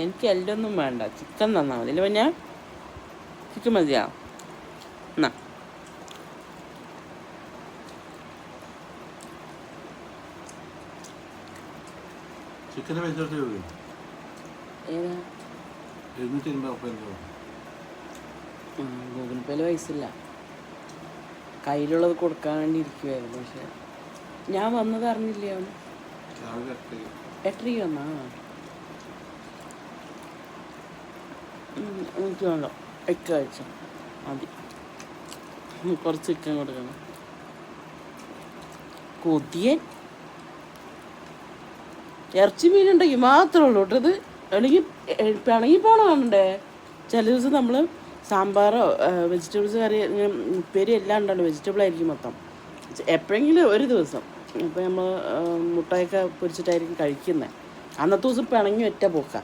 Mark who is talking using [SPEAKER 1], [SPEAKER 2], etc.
[SPEAKER 1] എനിക്ക് എല്ലൊന്നും വേണ്ട, ചിക്കൻ തന്നാൽ മതി. അല്ലേ ഞാൻ ചിക്കൻ മതിയാ? എന്നാ
[SPEAKER 2] ചിക്കൻ്റെ പൈസ
[SPEAKER 1] ഗൂഗിൾ പേയിൽ പൈസ ഇല്ല, കയ്യിലുള്ളത് കൊടുക്കാൻ വേണ്ടി ഇരിക്കുമായിരുന്നു. പക്ഷെ ഞാൻ വന്നത് അറിഞ്ഞില്ല. അവൻ 8:30 വന്നാ? എനിക്ക് വേണ്ട, 8 ആഴ്ച മതി. കുറച്ച് ചിക്കൻ കൊടുക്കണം. കൊതിയൻ ഇറച്ചി മീനുണ്ടെങ്കിൽ മാത്രമേ ഉള്ളൂ കേട്ടത്. അല്ലെങ്കിൽ പിണങ്ങി പോണ കാണണ്ടേ. ചില ദിവസം നമ്മൾ സാമ്പാറോ വെജിറ്റബിൾസ് കറി ഉപ്പേരി എല്ലാം ഉണ്ടല്ലോ, വെജിറ്റബിൾ ആയിരിക്കും മൊത്തം. എപ്പോഴെങ്കിലും ഒരു ദിവസം ഇപ്പം നമ്മൾ മുട്ടയൊക്കെ പൊരിച്ചിട്ടായിരിക്കും കഴിക്കുന്നത്. അന്നത്തെ ദിവസം പിണങ്ങി ഒറ്റ പോക്കാം.